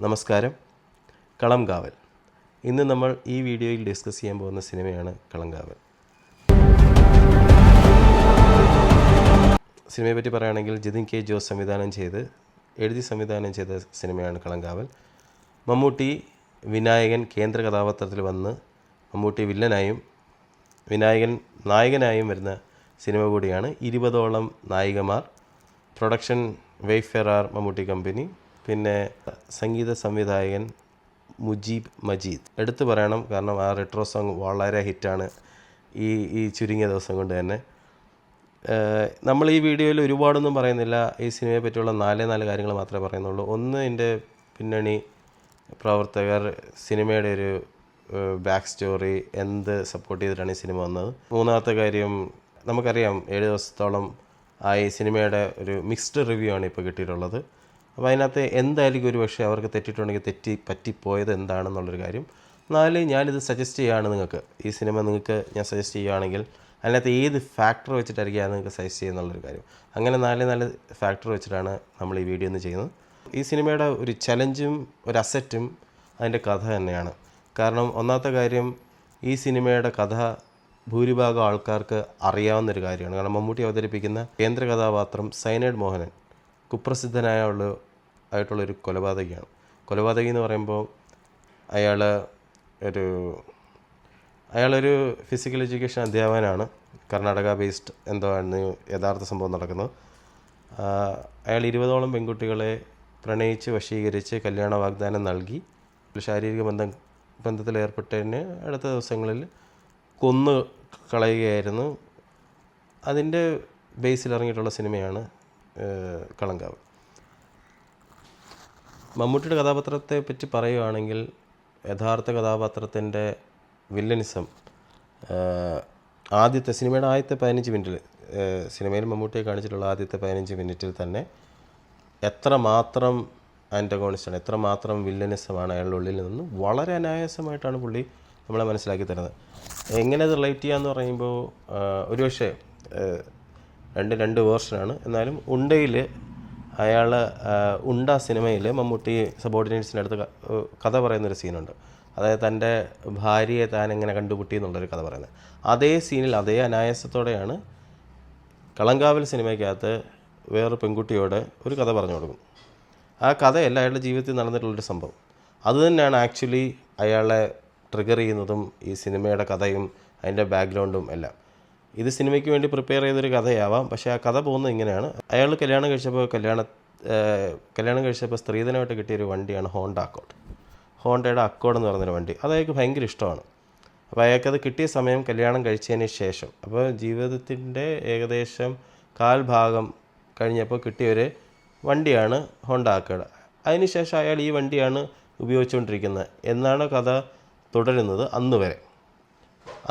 നമസ്കാരം. കളംകാവൽ. ഇന്ന് നമ്മൾ ഈ വീഡിയോയിൽ ഡിസ്കസ് ചെയ്യാൻ പോകുന്ന സിനിമയാണ് കളംകാവൽ. സിനിമയെ പറ്റി പറയുകയാണെങ്കിൽ ജിതിൻ കെ ജോസ് സംവിധാനം ചെയ്ത സിനിമയാണ് കളംകാവൽ. മമ്മൂട്ടി വിനായകൻ കേന്ദ്ര കഥാപാത്രത്തിൽ വന്ന് മമ്മൂട്ടി വില്ലനായും വിനായകൻ നായകനായും വരുന്ന സിനിമ കൂടിയാണ്. 20ഓളം നായികമാർ, പ്രൊഡക്ഷൻ വെയ്ഫെയർ മമ്മൂട്ടി കമ്പനി, പിന്നെ സംഗീത സംവിധായകൻ മുജീബ് മജീദ് എടുത്തു പറയണം, കാരണം ആ റെട്രോ സോങ് വളരെ ഹിറ്റാണ് ഈ ചുരുങ്ങിയ ദിവസം കൊണ്ട് തന്നെ. നമ്മൾ ഈ വീഡിയോയിൽ ഒരുപാടൊന്നും പറയുന്നില്ല. ഈ സിനിമയെ പറ്റിയുള്ള നാല് കാര്യങ്ങൾ മാത്രമേ പറയുന്നുള്ളൂ. ഒന്ന്, എൻ്റെ പിന്നണി പ്രവർത്തകർ, സിനിമയുടെ ഒരു ബാക്ക് സ്റ്റോറി, എന്ത് സപ്പോർട്ട് ചെയ്തിട്ടാണ് ഈ സിനിമ വന്നത്. മൂന്നാമത്തെ കാര്യം, നമുക്കറിയാം 7 ദിവസത്തോളം ഈ സിനിമയുടെ ഒരു മിക്സ്ഡ് റിവ്യൂ ആണ് ഇപ്പോൾ കിട്ടിയിട്ടുള്ളത്. അപ്പോൾ അതിനകത്ത് എന്തായാലും ഒരു പക്ഷേ അവർക്ക് തെറ്റിയിട്ടുണ്ടെങ്കിൽ പറ്റിപ്പോയത് എന്താണെന്നുള്ളൊരു കാര്യം. 4, ഞാനിത് സജസ്റ്റ് ചെയ്യുകയാണ് നിങ്ങൾക്ക്. ഈ സിനിമ നിങ്ങൾക്ക് ഞാൻ സജസ്റ്റ് ചെയ്യുകയാണെങ്കിൽ അതിനകത്ത് ഏത് ഫാക്ടർ വെച്ചിട്ടായിരിക്കും നിങ്ങൾക്ക് സജസ്റ്റ് ചെയ്യുന്നുള്ളൊരു കാര്യം. അങ്ങനെ 4 ഫാക്ടർ വെച്ചിട്ടാണ് നമ്മൾ ഈ വീഡിയോ ഒന്ന് ചെയ്യുന്നത്. ഈ സിനിമയുടെ ഒരു ചലഞ്ചും ഒരു അസറ്റും അതിൻ്റെ കഥ തന്നെയാണ്. കാരണം ഒന്നാമത്തെ കാര്യം, ഈ സിനിമയുടെ കഥ ഭൂരിഭാഗം ആൾക്കാർക്ക് അറിയാവുന്നൊരു കാര്യമാണ്. കാരണം മമ്മൂട്ടി അവതരിപ്പിക്കുന്ന കേന്ദ്ര കഥാപാത്രം സൈനൈഡ് മോഹനൻ കുപ്രസിദ്ധനായിട്ടുള്ളൊരു കൊലപാതകിയാണ്. കൊലപാതകി എന്ന് പറയുമ്പോൾ അയാളൊരു ഫിസിക്കൽ എഡ്യൂക്കേഷൻ അധ്യാപകനാണ്. കർണാടക ബേസ്ഡ് എന്തോ ആണ് യഥാർത്ഥ സംഭവം നടക്കുന്നത്. അയാൾ 20ഓളം പെൺകുട്ടികളെ പ്രണയിച്ച് വശീകരിച്ച് കല്യാണ വാഗ്ദാനം നൽകി ശാരീരിക ബന്ധത്തിലേർപ്പെട്ടതിന് അടുത്ത ദിവസങ്ങളിൽ കൊന്നു കളയുകയായിരുന്നു. അതിൻ്റെ ബേസിൽ ഇറങ്ങിയിട്ടുള്ള സിനിമയാണ് കളംകാവൽ. മമ്മൂട്ടിയുടെ കഥാപാത്രത്തെ പറ്റി പറയുകയാണെങ്കിൽ, യഥാർത്ഥ കഥാപാത്രത്തിൻ്റെ വില്ലനിസം സിനിമയുടെ ആദ്യത്തെ 15 മിനിറ്റിൽ, സിനിമയിൽ മമ്മൂട്ടിയെ കാണിച്ചിട്ടുള്ള ആദ്യത്തെ 15 മിനിറ്റിൽ തന്നെ എത്രമാത്രം ആൻറ്റഗോണിസ്റ്റാണ്, എത്രമാത്രം വില്ലനിസമാണ് അയാളുടെ ഉള്ളിൽ നിന്ന് വളരെ അനായാസമായിട്ടാണ് പുള്ളി നമ്മളെ മനസ്സിലാക്കി തരുന്നത്. എങ്ങനെ അത് റിലേറ്റ് ചെയ്യാമെന്ന് പറയുമ്പോൾ, ഒരുപക്ഷെ രണ്ട് വേർഷനാണ്. എന്നാലും ഉണ്ടയിൽ ഉണ്ട സിനിമയിൽ മമ്മൂട്ടി സബോർഡിനേറ്റ്സിൻ്റെ അടുത്ത് കഥ പറയുന്നൊരു സീനുണ്ട്. അതായത് തൻ്റെ ഭാര്യയെ താൻ എങ്ങനെ കണ്ടുമുട്ടി എന്നുള്ളൊരു കഥ പറയുന്നത്. അതേ സീനിൽ അതേ അനായാസത്തോടെയാണ് കളംകാവൽ സിനിമയ്ക്കകത്ത് വേറൊരു പെൺകുട്ടിയോട് ഒരു കഥ പറഞ്ഞു കൊടുക്കും. ആ കഥയല്ല, അയാളുടെ ജീവിതത്തിൽ നടന്നിട്ടുള്ളൊരു സംഭവം. അതുതന്നെയാണ് ആക്ച്വലി അയാളെ ട്രിഗർ ചെയ്യുന്നതും ഈ സിനിമയുടെ കഥയും അതിൻ്റെ ബാക്ക്ഗ്രൗണ്ടും എല്ലാം. ഇത് സിനിമയ്ക്ക് വേണ്ടി പ്രിപ്പയർ ചെയ്തൊരു കഥയാവാം, പക്ഷേ ആ കഥ പോകുന്നത് ഇങ്ങനെയാണ്. അയാൾ കല്യാണം കഴിച്ചപ്പോൾ സ്ത്രീധനമായിട്ട് കിട്ടിയൊരു വണ്ടിയാണ് ഹോണ്ടയുടെ അക്കോഡ് എന്ന് പറഞ്ഞൊരു വണ്ടി. അത് അയാൾക്ക് ഭയങ്കര ഇഷ്ടമാണ്. അപ്പോൾ അയാൾക്കത് കിട്ടിയ സമയം കല്യാണം കഴിച്ചതിന് ശേഷം, അപ്പോൾ ജീവിതത്തിൻ്റെ ഏകദേശം 1/4 ഭാഗം കഴിഞ്ഞപ്പോൾ കിട്ടിയൊരു വണ്ടിയാണ് ഹോണ്ട അക്കോഡ്. അതിനുശേഷം അയാൾ ഈ വണ്ടിയാണ് ഉപയോഗിച്ചുകൊണ്ടിരിക്കുന്നത് എന്നാണ് കഥ തുടരുന്നത്.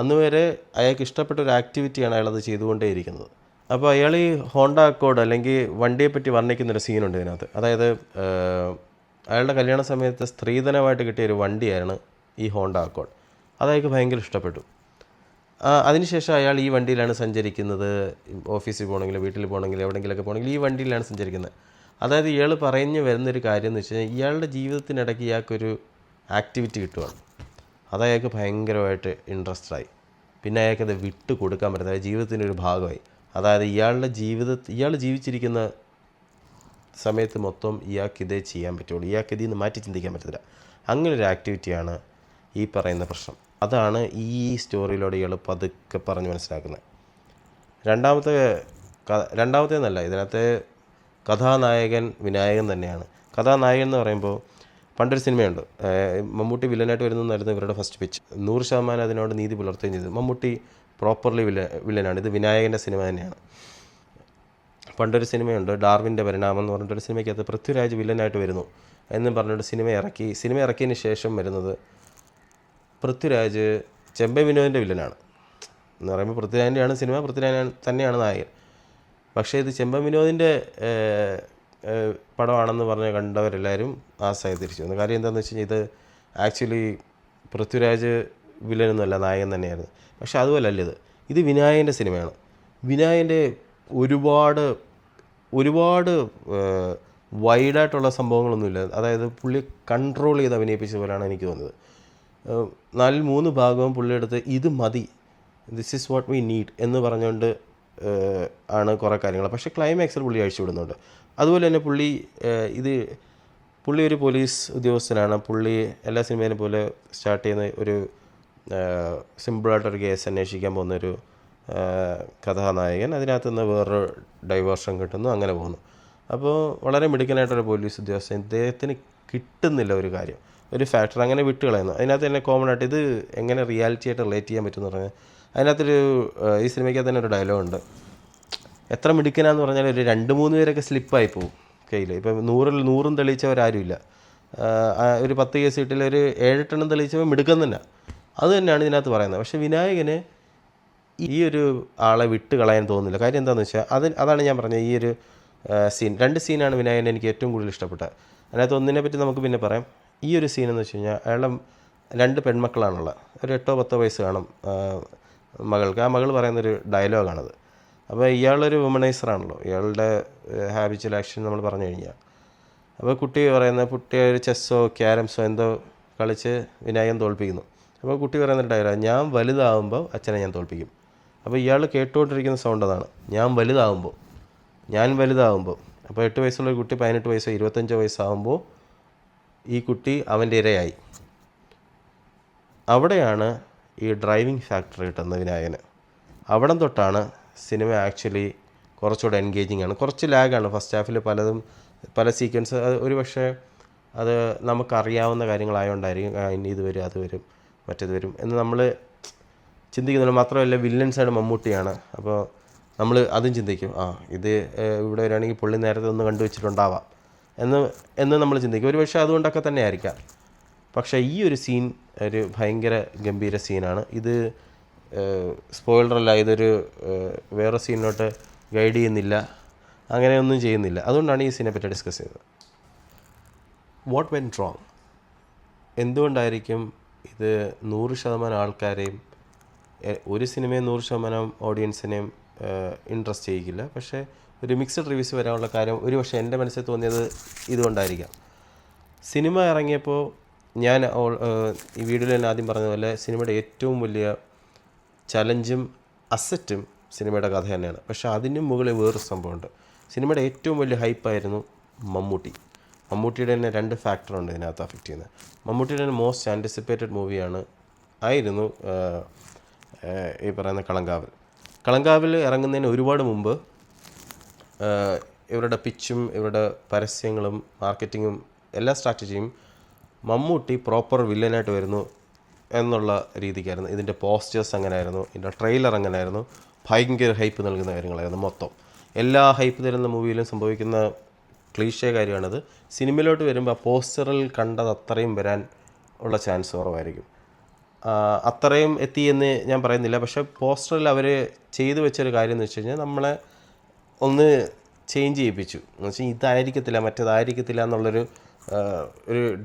അന്ന് വരെ അയാൾക്ക് ഇഷ്ടപ്പെട്ട ഒരു ആക്ടിവിറ്റിയാണ് അയാളത് ചെയ്തുകൊണ്ടേയിരിക്കുന്നത്. അപ്പോൾ അയാൾ ഈ ഹോണ്ട അക്കോഡ് അല്ലെങ്കിൽ വണ്ടിയെപ്പറ്റി വർണ്ണിക്കുന്നൊരു സീനുണ്ട് ഇതിനകത്ത്. അതായത് അയാളുടെ കല്യാണ സമയത്ത് സ്ത്രീധനമായിട്ട് കിട്ടിയൊരു വണ്ടിയാണ് ഈ ഹോണ്ട അക്കോഡ്. അതയാൾക്ക് ഭയങ്കര ഇഷ്ടപ്പെട്ടു. അതിനുശേഷം അയാൾ ഈ വണ്ടിയിലാണ് സഞ്ചരിക്കുന്നത്. ഓഫീസിൽ പോകണമെങ്കിൽ, വീട്ടിൽ പോകണമെങ്കിൽ, എവിടെയെങ്കിലുമൊക്കെ പോകണമെങ്കിൽ ഈ വണ്ടിയിലാണ് സഞ്ചരിക്കുന്നത്. അതായത് ഇയാൾ പറഞ്ഞു വരുന്നൊരു കാര്യം എന്ന് വെച്ച് കഴിഞ്ഞാൽ, ഇയാളുടെ ജീവിതത്തിനിടയ്ക്ക് ഇയാൾക്കൊരു ആക്ടിവിറ്റി കിട്ടുകയാണ്. അതയാൾക്ക് ഭയങ്കരമായിട്ട് ഇൻട്രസ്റ്റഡായി. പിന്നെ അയാൾക്കത് വിട്ട് കൊടുക്കാൻ പറ്റുന്നത് ജീവിതത്തിൻ്റെ ഒരു ഭാഗമായി. അതായത് ഇയാൾ ജീവിച്ചിരിക്കുന്ന സമയത്ത് മൊത്തം ഇയാൾക്കിതേ ചെയ്യാൻ പറ്റുള്ളൂ. ഇയാൾക്കിതിൽ നിന്ന് മാറ്റി ചിന്തിക്കാൻ പറ്റത്തില്ല. അങ്ങനൊരു ആക്ടിവിറ്റിയാണ് ഈ പറയുന്ന പ്രശ്നം. അതാണ് ഈ സ്റ്റോറിയിലൂടെ ഇയാൾ പതുക്കെ പറഞ്ഞ് മനസ്സിലാക്കുന്നത്. രണ്ടാമത്തേന്നല്ല, ഇതിനകത്തെ കഥാനായകൻ വിനായകൻ തന്നെയാണ്. കഥാനായകൻ എന്ന് പറയുമ്പോൾ, പണ്ടൊരു സിനിമയുണ്ട്, മമ്മൂട്ടി വില്ലനായിട്ട് വരുന്നതായിരുന്നു ഇവരുടെ ഫസ്റ്റ് പിച്ച്. 100% അതിനോട് നീതി പുലർത്തുകയും ചെയ്തു. മമ്മൂട്ടി പ്രോപ്പർലി വില്ലനാണ്. ഇത് വിനായകൻ്റെ സിനിമ തന്നെയാണ്. പണ്ടൊരു സിനിമയുണ്ട്, ഡാർവിൻ്റെ പരിണാമം എന്ന് പറഞ്ഞിട്ടൊരു സിനിമയ്ക്കകത്ത് പൃഥ്വിരാജ് വില്ലനായിട്ട് വരുന്നു എന്ന് പറഞ്ഞിട്ട് സിനിമ ഇറക്കിയതിന് ശേഷം വരുന്നത് പൃഥ്വിരാജ് ചെമ്പൈ വിനോദിൻ്റെ വില്ലനാണ് എന്ന് പറയുമ്പോൾ, പൃഥ്വിരാജിൻ്റെയാണ് സിനിമ, പൃഥ്വിരാജ് തന്നെയാണ് നായകൻ. പക്ഷേ ഇത് ചെമ്പൈ വിനോദിൻ്റെ പടമാണെന്ന് പറഞ്ഞ് കണ്ടവരെല്ലാവരും ആശായി തിരിച്ചു വന്നു. കാര്യം എന്താണെന്ന് വെച്ച് കഴിഞ്ഞാൽ, ഇത് ആക്ച്വലി പൃഥ്വിരാജ് വില്ലനൊന്നുമല്ല, നായകൻ തന്നെയായിരുന്നു. പക്ഷെ അതുപോലല്ല, ഇത് വിനായകൻ്റെ സിനിമയാണ്. വിനായകൻ്റെ ഒരുപാട് വൈഡായിട്ടുള്ള സംഭവങ്ങളൊന്നുമില്ല. അതായത് പുള്ളി കൺട്രോൾ ചെയ്ത് അഭിനയിപ്പിച്ച പോലെയാണ് എനിക്ക് തോന്നുന്നത്. 4-3 ഭാഗവും പുള്ളിയെടുത്ത് ഇത് മതി, this is what we need എന്ന് പറഞ്ഞുകൊണ്ട് ആണ് കുറേ കാര്യങ്ങൾ. പക്ഷേ ക്ലൈമാക്സിൽ പുള്ളി അഴിച്ചു വിടുന്നുണ്ട്. അതുപോലെ തന്നെ പുള്ളി ഒരു പോലീസ് ഉദ്യോഗസ്ഥനാണ്. പുള്ളി എല്ലാ സിനിമയിലും പോലെ സ്റ്റാർട്ട് ചെയ്യുന്ന ഒരു സിമ്പിളായിട്ടൊരു കേസ് അന്വേഷിക്കാൻ പോകുന്നൊരു കഥാനായകൻ. അതിനകത്ത് നിന്ന് വേറൊരു ഡൈവേർഷൻ കിട്ടുന്നു, അങ്ങനെ പോകുന്നു. അപ്പോൾ വളരെ മിടുക്കനായിട്ടൊരു പോലീസ് ഉദ്യോഗസ്ഥൻ, ഇദ്ദേഹത്തിന് കിട്ടുന്നില്ല ഒരു കാര്യം, ഒരു ഫാക്ടർ, അങ്ങനെ വിട്ട് കളയുന്നു. അതിനകത്ത് തന്നെ കോമൺ ആയിട്ട് ഇത് എങ്ങനെ റിയാലിറ്റി ആയിട്ട് റിലേറ്റ് ചെയ്യാൻ പറ്റുമെന്ന് പറഞ്ഞാൽ അതിനകത്തൊരു ഈ സിനിമയ്ക്കകത്ത് തന്നെ ഒരു ഡയലോഗുണ്ട്. എത്ര മിടുക്കനാന്ന് പറഞ്ഞാൽ ഒരു 2-3 പേരൊക്കെ സ്ലിപ്പായി പോകും കയ്യിൽ. ഇപ്പം 100 തെളിയിച്ചവരാരുമില്ല. ഒരു 10 കേസ് കിട്ടില്ല, ഒരു 7-8 തെളിയിച്ചവർ മിടുക്കം തന്നെ. അത് തന്നെയാണ് ഇതിനകത്ത് പറയുന്നത്. പക്ഷേ വിനായകന് ഈ ഒരു ആളെ വിട്ട് കളയാൻ തോന്നുന്നില്ല. കാര്യം എന്താണെന്ന് വെച്ചാൽ അതാണ് ഞാൻ പറഞ്ഞത്. ഈ ഒരു സീൻ, 2 സീനാണ് വിനായകനെ എനിക്ക് ഏറ്റവും കൂടുതൽ ഇഷ്ടപ്പെട്ടത്. അതിനകത്ത് ഒന്നിനെ പറ്റി നമുക്ക് പിന്നെ പറയാം. ഈ ഒരു സീനെന്ന് വെച്ച് കഴിഞ്ഞാൽ അയാളുടെ 2 പെൺമക്കളാണുള്ളത്. ഒരു 8-10 വയസ്സ് കാണും മകൾക്ക്. ആ മകൾ പറയുന്നൊരു ഡയലോഗാണത്. അപ്പോൾ ഇയാളൊരു വുമണൈസറാണല്ലോ, ഇയാളുടെ ഹാബിച്വൽ ആക്ഷൻ നമ്മൾ പറഞ്ഞു കഴിഞ്ഞാൽ. അപ്പോൾ കുട്ടി ഒരു ചെസ്സോ ക്യാരംസോ എന്തോ കളിച്ച് വിനായകൻ തോൽപ്പിക്കുന്നു. അപ്പോൾ കുട്ടി പറയുന്നൊരു ഡയലോഗ്, ഞാൻ വലുതാവുമ്പോൾ അച്ഛനെ ഞാൻ തോൽപ്പിക്കും. അപ്പോൾ ഇയാൾ കേട്ടുകൊണ്ടിരിക്കുന്ന സൗണ്ട് അതാണ്, ഞാൻ വലുതാവുമ്പോൾ. അപ്പോൾ 8 വയസ്സുള്ള ഒരു കുട്ടി 18 വയസ്സോ 25 വയസ്സാകുമ്പോൾ ഈ കുട്ടി അവൻ്റെ ഇരയായി. അവിടെയാണ് ഈ ഡ്രൈവിംഗ് ഫാക്ടർ കിട്ടുന്നത് വിനായകന്. അവിടം തൊട്ടാണ് സിനിമ ആക്ച്വലി കുറച്ചുകൂടെ എൻഗേജിങ് ആണ്. കുറച്ച് ലാഗാണ് ഫസ്റ്റ് ഹാഫിൽ, പല സീക്വൻസ്. ഒരു പക്ഷേ അത് നമുക്കറിയാവുന്ന കാര്യങ്ങളായതുകൊണ്ടായിരിക്കും ഇനി ഇത് വരും, അത് വരും, മറ്റേത് വരും എന്ന് നമ്മൾ ചിന്തിക്കുന്നില്ല. മാത്രമല്ല വില്ലൻസായിട്ട് മമ്മൂട്ടിയാണ്. അപ്പോൾ നമ്മൾ അതും ചിന്തിക്കും, ഇത് ഇവിടെ വരികയാണെങ്കിൽ പുള്ളി നേരത്തെ ഒന്ന് കണ്ടുവച്ചിട്ടുണ്ടാവാം എന്ന് നമ്മൾ ചിന്തിക്കും. ഒരു പക്ഷേ അതുകൊണ്ടൊക്കെ തന്നെ ആയിരിക്കാം. പക്ഷേ ഈ ഒരു സീൻ ഒരു ഭയങ്കര ഗംഭീര സീനാണ്. ഇത് സ്പോയിലറല്ല, ഇതൊരു വേറെ സീനിലോട്ട് ഗൈഡ് ചെയ്യുന്നില്ല, അങ്ങനെയൊന്നും ചെയ്യുന്നില്ല. അതുകൊണ്ടാണ് ഈ സീനെ പറ്റി ഡിസ്കസ് ചെയ്തത്. What went wrong? എന്തുകൊണ്ടായിരിക്കും ഇത് 100% ആൾക്കാരെയും, ഒരു സിനിമയും 100% ഓഡിയൻസിനെയും ഇൻട്രസ്റ്റ് ചെയ്യിക്കില്ല. പക്ഷേ ഒരു മിക്സഡ് റിവ്യൂസ് വരാനുള്ള കാര്യം ഒരു പക്ഷേ എൻ്റെ മനസ്സിൽ തോന്നിയത് ഇതുകൊണ്ടായിരിക്കാം. സിനിമ ഇറങ്ങിയപ്പോൾ ഞാൻ ഈ വീഡിയോയിൽ തന്നെ ആദ്യം പറഞ്ഞ പോലെ സിനിമയുടെ ഏറ്റവും വലിയ ചലഞ്ചും അസറ്റും സിനിമയുടെ കഥ തന്നെയാണ്. പക്ഷേ അതിനും മുകളിൽ വേറൊരു സംഭവമുണ്ട്. സിനിമയുടെ ഏറ്റവും വലിയ ഹൈപ്പായിരുന്നു മമ്മൂട്ടിയുടെ തന്നെ 2 ഫാക്ടറുണ്ട് ഇതിനകത്ത് അഫക്റ്റ് ചെയ്യുന്നത്. മമ്മൂട്ടിയുടെ തന്നെ മോസ്റ്റ് ആൻറ്റിസിപ്പേറ്റഡ് ആയിരുന്നു ഈ പറയുന്ന കളങ്കാവിൽ ഇറങ്ങുന്നതിന് ഒരുപാട് മുമ്പ് ഇവരുടെ പിച്ചും ഇവരുടെ പരസ്യങ്ങളും മാർക്കറ്റിങ്ങും എല്ലാ സ്ട്രാറ്റജിയും മമ്മൂട്ടി പ്രോപ്പർ വില്ലനായിട്ട് വരുന്നു എന്നുള്ള രീതിക്കായിരുന്നു. ഇതിൻ്റെ പോസ്റ്റേഴ്സ് അങ്ങനെയായിരുന്നു, ഇതിൻ്റെ ട്രെയിലർ അങ്ങനെയായിരുന്നു, ഭയങ്കര ഹൈപ്പ് നൽകുന്ന കാര്യങ്ങളായിരുന്നു മൊത്തം. എല്ലാ ഹൈപ്പ് തരുന്ന മൂവിയിലും സംഭവിക്കുന്ന ക്ലീഷേ കാര്യമാണത്. സിനിമയിലോട്ട് വരുമ്പോൾ ആ പോസ്റ്ററിൽ കണ്ടത് അത്രയും വരാൻ ഉള്ള ചാൻസ് കുറവായിരിക്കും. അത്രയും എത്തിയെന്ന് ഞാൻ പറയുന്നില്ല. പക്ഷേ പോസ്റ്ററിൽ അവർ ചെയ്തു വെച്ചൊരു കാര്യം എന്ന് വെച്ച് കഴിഞ്ഞാൽ നമ്മളെ ഒന്ന് ചേഞ്ച് ചെയ്യിപ്പിച്ചു. എന്ന് വെച്ചാൽ ഇതായിരിക്കത്തില്ല, മറ്റേതായിരിക്കത്തില്ല എന്നുള്ളൊരു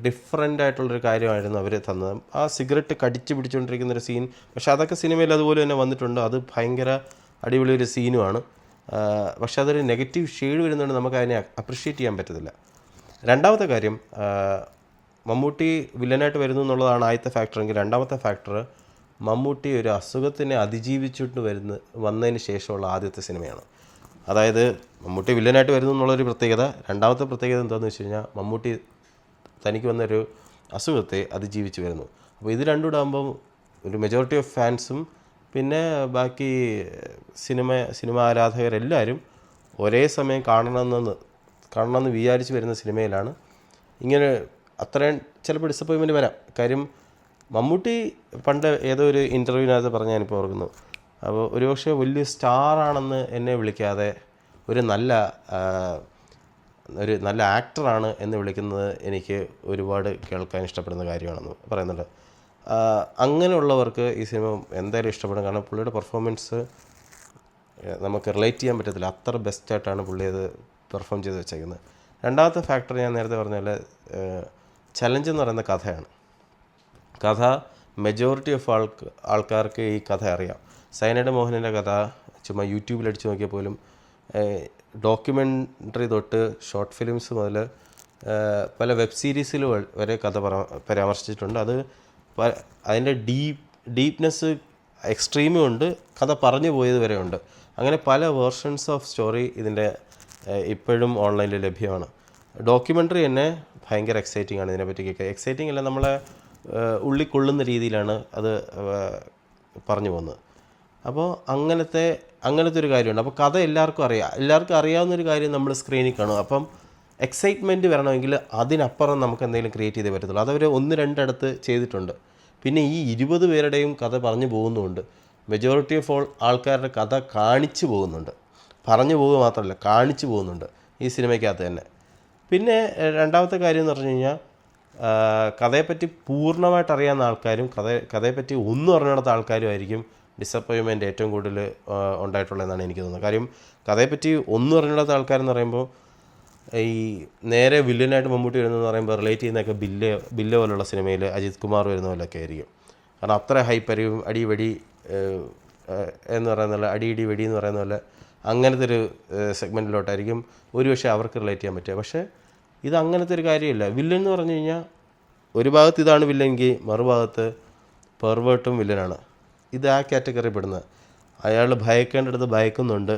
ഡിഫറൻ്റ് ആയിട്ടുള്ളൊരു കാര്യമായിരുന്നു അവർ തന്നത്. ആ സിഗരറ്റ് കടിച്ചു പിടിച്ചുകൊണ്ടിരിക്കുന്നൊരു സീൻ, പക്ഷേ അതൊക്കെ സിനിമയിൽ അതുപോലെ തന്നെ വന്നിട്ടുണ്ട്. അത് ഭയങ്കര അടിപൊളി ഒരു സീനുമാണ്. പക്ഷേ അതൊരു നെഗറ്റീവ് ഷെയ്ഡ് വരുന്നതുകൊണ്ട് നമുക്ക് അതിനെ അപ്രിഷ്യേറ്റ് ചെയ്യാൻ പറ്റത്തില്ല. രണ്ടാമത്തെ കാര്യം, മമ്മൂട്ടി വില്ലനായിട്ട് വരുന്നു എന്നുള്ളതാണ് ആദ്യത്തെ ഫാക്ടറെങ്കിൽ, രണ്ടാമത്തെ ഫാക്ടർ മമ്മൂട്ടി ഒരു അസുഖത്തിനെ അതിജീവിച്ചിട്ട് വന്നതിന് ശേഷമുള്ള ആദ്യത്തെ സിനിമയാണ്. അതായത് മമ്മൂട്ടി വില്ലനായിട്ട് വരുന്നു എന്നുള്ളൊരു പ്രത്യേകത. രണ്ടാമത്തെ പ്രത്യേകത എന്താണെന്ന് വെച്ച് കഴിഞ്ഞാൽ മമ്മൂട്ടി തനിക്ക് വന്നൊരു അസുഖത്തെ അതിജീവിച്ച് വരുന്നു. അപ്പോൾ ഇത് രണ്ടും കൂടെ ആകുമ്പം ഒരു മെജോറിറ്റി ഓഫ് ഫാൻസും പിന്നെ ബാക്കി സിനിമ ആരാധകരെല്ലാവരും ഒരേ സമയം കാണണമെന്ന് വിചാരിച്ച് വരുന്ന സിനിമയിലാണ് ഇങ്ങനെ അത്രയും ചിലപ്പോൾ ഡിസപ്പോയിൻമെൻറ്റ് വരാം. കാര്യം മമ്മൂട്ടി പണ്ട് ഏതോ ഒരു ഇൻ്റർവ്യൂവിനകത്ത് പറഞ്ഞ് ഞാനിപ്പോൾ ഓർക്കുന്നു. അപ്പോൾ ഒരുപക്ഷെ വലിയ സ്റ്റാറാണെന്ന് എന്നെ വിളിക്കാതെ ഒരു നല്ല ആക്ടറാണ് എന്ന് വിളിക്കുന്നത് എനിക്ക് ഒരുപാട് കേൾക്കാൻ ഇഷ്ടപ്പെടുന്ന കാര്യമാണെന്ന് പറയുന്നുണ്ട്. അങ്ങനെയുള്ളവർക്ക് ഈ സിനിമ എന്തായാലും ഇഷ്ടപ്പെടും. കാരണം പുള്ളിയുടെ പെർഫോമൻസ് നമുക്ക് റിലേറ്റ് ചെയ്യാൻ പറ്റത്തില്ല, അത്ര ബെസ്റ്റായിട്ടാണ് പുള്ളി അത് പെർഫോം ചെയ്ത് വെച്ചേക്കുന്നത്. രണ്ടാമത്തെ ഫാക്ടർ ഞാൻ നേരത്തെ പറഞ്ഞ പോലെ ചലഞ്ച് എന്ന് പറയുന്ന കഥയാണ്. കഥ മെജോറിറ്റി ഓഫ് ആൾക്കാർക്ക് ഈ കഥ അറിയാം. സൈനഡ് മോഹനൻ്റെ കഥ ചുമ്മാ യൂട്യൂബിൽ അടിച്ച് നോക്കിയാൽ പോലും ഡോക്യുമെൻ്ററി തൊട്ട് ഷോർട്ട് ഫിലിംസ് മുതൽ പല വെബ് സീരീസിൽ വരെ കഥ പരാമർശിച്ചിട്ടുണ്ട്. അത് അതിൻ്റെ ഡീപ്നെസ് എക്സ്ട്രീമും ഉണ്ട്, കഥ പറഞ്ഞു പോയത് വരെ ഉണ്ട്. അങ്ങനെ പല വേർഷൻസ് ഓഫ് സ്റ്റോറി ഇതിൻ്റെ ഇപ്പോഴും ഓൺലൈനിൽ ലഭ്യമാണ്. ഡോക്യുമെൻ്ററി തന്നെ ഭയങ്കര എക്സൈറ്റിംഗ് ആണ്. ഇതിനെപ്പറ്റി കേൾക്കുക എക്സൈറ്റിംഗ് അല്ല, നമ്മളെ ഉള്ളിൽ കൊള്ളുന്ന രീതിയിലാണ് അത് പറഞ്ഞു പോകുന്നത്. അപ്പോൾ അങ്ങനത്തെ ഒരു കാര്യമുണ്ട്. അപ്പോൾ കഥ എല്ലാവർക്കും അറിയാവുന്നൊരു കാര്യം നമ്മൾ സ്ക്രീനിൽ കാണും. അപ്പം എക്സൈറ്റ്മെൻറ്റ് വരണമെങ്കിൽ അതിനപ്പുറം നമുക്ക് എന്തെങ്കിലും ക്രിയേറ്റ് ചെയ്തേ പറ്റത്തുള്ളൂ. അതവർ 1-2 ഇടത്ത് ചെയ്തിട്ടുണ്ട്. പിന്നെ ഈ 20 പേരുടെയും കഥ പറഞ്ഞു പോകുന്നുമുണ്ട്. മെജോറിറ്റി ഓഫ് ആൾക്കാരുടെ കഥ കാണിച്ചു പോകുന്നുണ്ട്. പറഞ്ഞു പോകുക മാത്രമല്ല, കാണിച്ചു പോകുന്നുണ്ട് ഈ സിനിമയ്ക്കകത്ത് തന്നെ. പിന്നെ രണ്ടാമത്തെ കാര്യം എന്ന് പറഞ്ഞു കഴിഞ്ഞാൽ, കഥയെപ്പറ്റി പൂർണ്ണമായിട്ട് അറിയാവുന്ന ആൾക്കാരും കഥയെപ്പറ്റി ഒന്നും അറിഞ്ഞിടത്ത ആൾക്കാരും ആയിരിക്കും ഡിസപ്പോയിൻമെൻറ്റ് ഏറ്റവും കൂടുതൽ ഉണ്ടായിട്ടുള്ളതെന്നാണ് എനിക്ക് തോന്നുന്നത്. കാര്യം കഥയെപ്പറ്റി ഒന്നും അറിഞ്ഞിടത്ത ആൾക്കാരെന്ന് പറയുമ്പോൾ ഈ നേരെ വില്ലനായിട്ട് മമ്മൂട്ടി വരുന്നതെന്ന് പറയുമ്പോൾ റിലേറ്റ് ചെയ്യുന്നതൊക്കെ ബില്ല് പോലുള്ള സിനിമയിൽ അജിത് കുമാർ വരുന്ന പോലെയൊക്കെ ആയിരിക്കും. കാരണം അത്ര ഹൈപ്പരും അടിവെടി എന്ന് പറയുന്ന അടി വെടി എന്ന് പറയുന്ന പോലെ അങ്ങനത്തെ ഒരു സെഗ്മെൻറ്റിലോട്ടായിരിക്കും ഒരുപക്ഷെ അവർക്ക് റിലേറ്റ് ചെയ്യാൻ പറ്റുക. പക്ഷേ ഇത് അങ്ങനത്തെ ഒരു കാര്യമില്ല. വില്ലൻ എന്ന് പറഞ്ഞു കഴിഞ്ഞാൽ ഒരു ഭാഗത്ത് ഇതാണ് വില്ലനെങ്കിൽ മറുഭാഗത്ത് പെർവേർട്ടും വില്ലനാണ്. ഇത് ആ കാറ്റഗറി പെടുന്നത്. അയാൾ ഭയക്കേണ്ടടുത്ത് ഭയക്കുന്നുണ്ട്,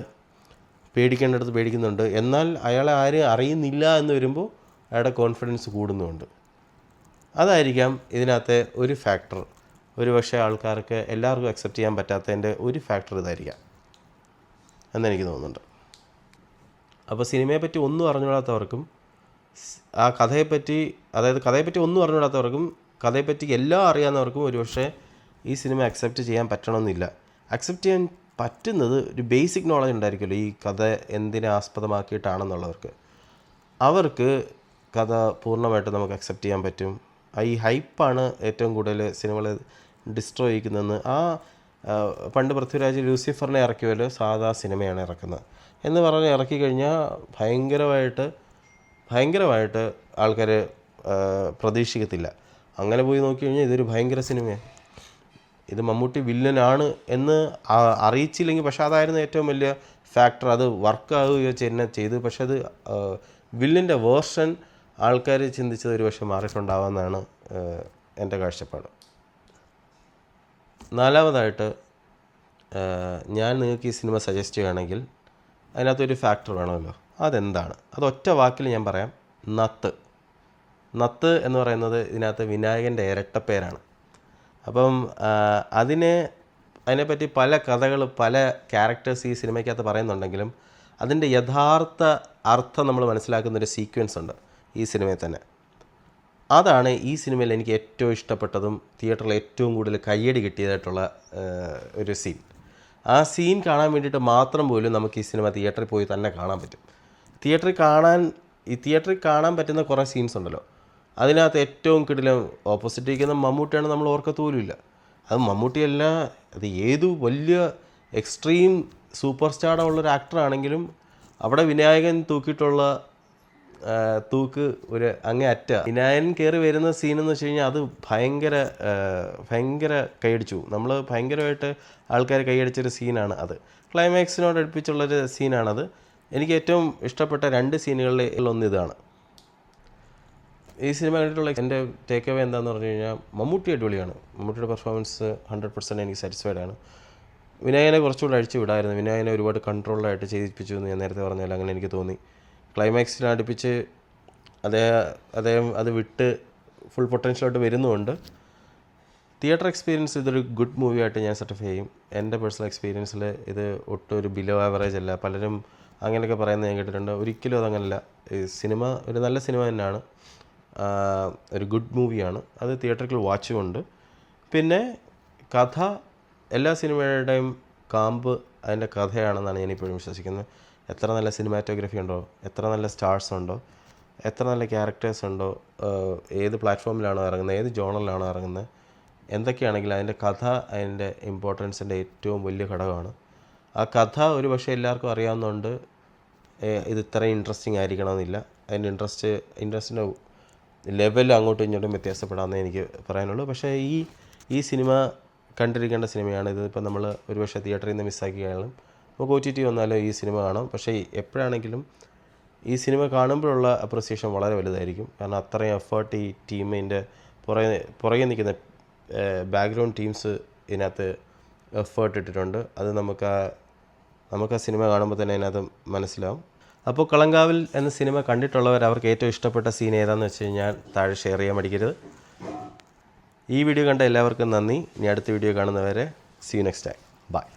പേടിക്കേണ്ടടുത്ത് പേടിക്കുന്നുണ്ട്. എന്നാൽ അയാളെ ആരും അറിയുന്നില്ല എന്ന് വരുമ്പോൾ അയാളുടെ കോൺഫിഡൻസ് കൂടുന്നുമുണ്ട്. അതായിരിക്കാം ഇതിനകത്തെ ഒരു ഫാക്ടർ. ഒരു പക്ഷേ ആൾക്കാർക്ക് എല്ലാവർക്കും അക്സെപ്റ്റ് ചെയ്യാൻ പറ്റാത്തതിൻ്റെ ഒരു ഫാക്ടർ ഇതായിരിക്കാം എന്നെനിക്ക് തോന്നുന്നുണ്ട്. അപ്പോൾ സിനിമയെപ്പറ്റി ഒന്നും അറിഞ്ഞുകൂടാത്തവർക്കും ആ കഥയെപ്പറ്റി ഒന്നും അറിഞ്ഞുകൂടാത്തവർക്കും കഥയെപ്പറ്റി എല്ലാം അറിയാവുന്നവർക്കും ഒരുപക്ഷെ ഈ സിനിമ അക്സെപ്റ്റ് ചെയ്യാൻ പറ്റണമെന്നില്ല. അക്സെപ്റ്റ് ചെയ്യാൻ പറ്റുന്നത് ഒരു ബേസിക് നോളജ് ഉണ്ടായിരിക്കുമല്ലോ, ഈ കഥ എന്തിനെ ആസ്പദമാക്കിയിട്ടാണെന്നുള്ളവർക്ക്. അവർക്ക് കഥ പൂർണ്ണമായിട്ട് നമുക്ക് അക്സെപ്റ്റ് ചെയ്യാൻ പറ്റും. ഈ ഹൈപ്പാണ് ഏറ്റവും കൂടുതൽ സിനിമകളെ ഡിസ്ട്രോയ് ചെയ്യിക്കുന്നതെന്ന്. പണ്ട് പൃഥ്വിരാജ് ലൂസിഫറിനെ ഇറക്കിയല്ലോ സാധാ സിനിമയാണ് ഇറക്കുന്നത് എന്ന് പറഞ്ഞ് ഇറക്കി കഴിഞ്ഞാൽ ഭയങ്കരമായിട്ട് ആൾക്കാർ പ്രതീക്ഷിക്കത്തില്ല. അങ്ങനെ പോയി നോക്കി കഴിഞ്ഞാൽ ഇതൊരു ഭയങ്കര സിനിമയാണ്, ഇത് മമ്മൂട്ടി വില്ലനാണ് എന്ന് അറിയിച്ചില്ലെങ്കിൽ, പക്ഷേ അതായിരുന്നു ഏറ്റവും വലിയ ഫാക്ടർ. അത് വർക്കാവുകയോ തന്നെ ചെയ്തു. പക്ഷെ അത് വില്ലൻ്റെ വേർഷൻ ആൾക്കാർ ചിന്തിച്ചത് ഒരു പക്ഷേ മാറിയിട്ടുണ്ടാവുമെന്നാണ് എൻ്റെ കാഴ്ചപ്പാട്. നാലാമതായിട്ട് ഞാൻ നിങ്ങൾക്ക് ഈ സിനിമ സജസ്റ്റ് ചെയ്യുകയാണെങ്കിൽ അതിനകത്തൊരു ഫാക്ടർ വേണമല്ലോ. അതെന്താണ്? അത് ഒറ്റ വാക്കിൽ ഞാൻ പറയാം, നത്ത് എന്ന് പറയുന്നത് ഇതിനകത്ത് വിനായകൻ്റെ ഇരട്ടപ്പേരാണ്. അപ്പം അതിനെപ്പറ്റി പല കഥകൾ, പല ക്യാരക്ടേഴ്സ് ഈ സിനിമയ്ക്കകത്ത് പറയുന്നുണ്ടെങ്കിലും അതിൻ്റെ യഥാർത്ഥ അർത്ഥം നമ്മൾ മനസ്സിലാക്കുന്നൊരു സീക്വൻസ് ഉണ്ട് ഈ സിനിമയിൽ തന്നെ. അതാണ് ഈ സിനിമയിൽ എനിക്ക് ഏറ്റവും ഇഷ്ടപ്പെട്ടതും തിയേറ്ററിൽ ഏറ്റവും കൂടുതൽ കയ്യടി കിട്ടിയതായിട്ടുള്ള ഒരു സീൻ. ആ സീൻ കാണാൻ വേണ്ടിയിട്ട് മാത്രം പോലും നമുക്ക് ഈ സിനിമ തിയേറ്ററിൽ പോയി തന്നെ കാണാൻ പറ്റും. തിയേറ്ററിൽ കാണാൻ പറ്റുന്ന കുറേ സീൻസ് ഉണ്ടല്ലോ, അതിനകത്ത് ഏറ്റവും കിടിലം ഓപ്പോസിറ്റ് ഇരിക്കുന്ന മമ്മൂട്ടിയാണ് നമ്മൾ ഓർക്കത്തോലുമില്ല. അത് മമ്മൂട്ടിയല്ല, അത് ഏതു വലിയ എക്സ്ട്രീം സൂപ്പർ സ്റ്റാറുള്ളൊരു ആക്ടറാണെങ്കിലും അവിടെ വിനായകൻ തൂക്കിയിട്ടുള്ള തൂക്ക് ഒരു അങ്ങേ അറ്റ. വിനായകൻ കയറി വരുന്ന സീനെന്ന് വെച്ച് കഴിഞ്ഞാൽ അത് ഭയങ്കര കൈയടിച്ചു. നമ്മൾ ഭയങ്കരമായിട്ട് ആൾക്കാർ കൈയടിച്ചൊരു സീനാണ് അത്. ക്ലൈമാക്സിനോട് അടുപ്പിച്ചുള്ളൊരു സീനാണത്. എനിക്ക് ഏറ്റവും ഇഷ്ടപ്പെട്ട 2 സീനുകളിൽ ഒന്ന് ഇതാണ്. ഈ സിനിമ കണ്ടിട്ടുള്ള എൻ്റെ ടേക്ക് അവേ എന്താണെന്ന് പറഞ്ഞു കഴിഞ്ഞാൽ, മമ്മൂട്ടി അടിപൊളിയാണ്. മമ്മൂട്ടിയുടെ പെർഫോമൻസ് 100% എനിക്ക് സാറ്റിസ്ഫൈഡ് ആണ്. വിനായകനെ കുറച്ചുകൂടെ അഴിച്ചു വിടായിരുന്നു. വിനായകനെ ഒരുപാട് കൺട്രോളായിട്ട് ചെയ്യിപ്പിച്ചു എന്ന് ഞാൻ നേരത്തെ പറഞ്ഞാൽ അങ്ങനെ എനിക്ക് തോന്നി. ക്ലൈമാക്സിനടുപ്പിച്ച് അദ്ദേഹം അത് വിട്ട് ഫുൾ പൊട്ടൻഷ്യലോട്ട് വരുന്നുമുണ്ട്. തിയേറ്റർ എക്സ്പീരിയൻസ് ഇതൊരു ഗുഡ് മൂവിയായിട്ട് ഞാൻ സർട്ടിഫൈ ചെയ്യും. എൻ്റെ പേഴ്സണൽ എക്സ്പീരിയൻസിൽ ഇത് ഒട്ടും ഒരു ബിലോ ആവറേജ് അല്ല. പലരും അങ്ങനെയൊക്കെ പറയുന്നത് ഞാൻ കേട്ടിട്ടുണ്ട്. ഒരിക്കലും അതങ്ങനല്ല. ഈ സിനിമ ഒരു നല്ല സിനിമ തന്നെയാണ്, ഒരു ഗുഡ് മൂവിയാണ്. അത് തിയേറ്ററിൽ വാച്ചുമുണ്ട്. പിന്നെ കഥ, എല്ലാ സിനിമയുടെയും കാമ്പ് അതിൻ്റെ കഥയാണെന്നാണ് ഞാനിപ്പോഴും വിശ്വസിക്കുന്നത്. എത്ര നല്ല സിനിമാറ്റോഗ്രഫി ഉണ്ടോ, എത്ര നല്ല സ്റ്റാർസ് ഉണ്ടോ, എത്ര നല്ല ക്യാരക്ടേഴ്സ് ഉണ്ടോ, ഏത് പ്ലാറ്റ്ഫോമിലാണോ ഇറങ്ങുന്നത്, ഏത് ജോണറിലാണോ ഇറങ്ങുന്നത്, എന്തൊക്കെയാണെങ്കിലും അതിൻ്റെ കഥ അതിൻ്റെ ഇമ്പോർട്ടൻസിൻ്റെ ഏറ്റവും വലിയ ഘടകമാണ്. ആ കഥ ഒരു പക്ഷേ എല്ലാവർക്കും അറിയാവുന്നതുകൊണ്ട് ഇത് ഇത്രയും ഇൻട്രസ്റ്റിംഗ് ആയിരിക്കണമെന്നില്ല. അതിൻ്റെ ഇൻട്രസ്റ്റിൻ്റെ ലെവൽ അങ്ങോട്ടും ഇങ്ങോട്ടും വ്യത്യാസപ്പെടാമെന്നേ എനിക്ക് പറയാനുള്ളൂ. പക്ഷേ ഈ സിനിമ കണ്ടിരിക്കേണ്ട സിനിമയാണ്. ഇതിപ്പോൾ നമ്മൾ ഒരുപക്ഷെ തിയേറ്ററിൽ നിന്ന് മിസ്സാക്കിയാലും നമുക്ക് OTT വന്നാലും ഈ സിനിമ കാണാം. പക്ഷേ എപ്പോഴാണെങ്കിലും ഈ സിനിമ കാണുമ്പോഴുള്ള അപ്രിസിയേഷൻ വളരെ വലുതായിരിക്കും. കാരണം അത്രയും എഫേർട്ട് ഈ ടീമിൻ്റെ പുറകെ നിൽക്കുന്ന ബാക്ക്ഗ്രൗണ്ട് ടീംസ് ഇതിനകത്ത് എഫേർട്ട് ഇട്ടിട്ടുണ്ട്. അത് നമുക്ക് ആ സിനിമ കാണുമ്പോൾ തന്നെ അതിനകത്ത് മനസ്സിലാവും. അപ്പോൾ കളങ്കാവിൽ എന്ന സിനിമ കണ്ടിട്ടുള്ളവർ അവർക്ക് ഏറ്റവും ഇഷ്ടപ്പെട്ട സീൻ ഏതാണെന്ന് വെച്ച് കഴിഞ്ഞാൽ താഴെ ഷെയർ ചെയ്യാൻ മടിക്കരുത്. ഈ വീഡിയോ കണ്ട എല്ലാവർക്കും നന്ദി. ഇനി അടുത്ത വീഡിയോ കാണുന്നവരെ see you next time. By.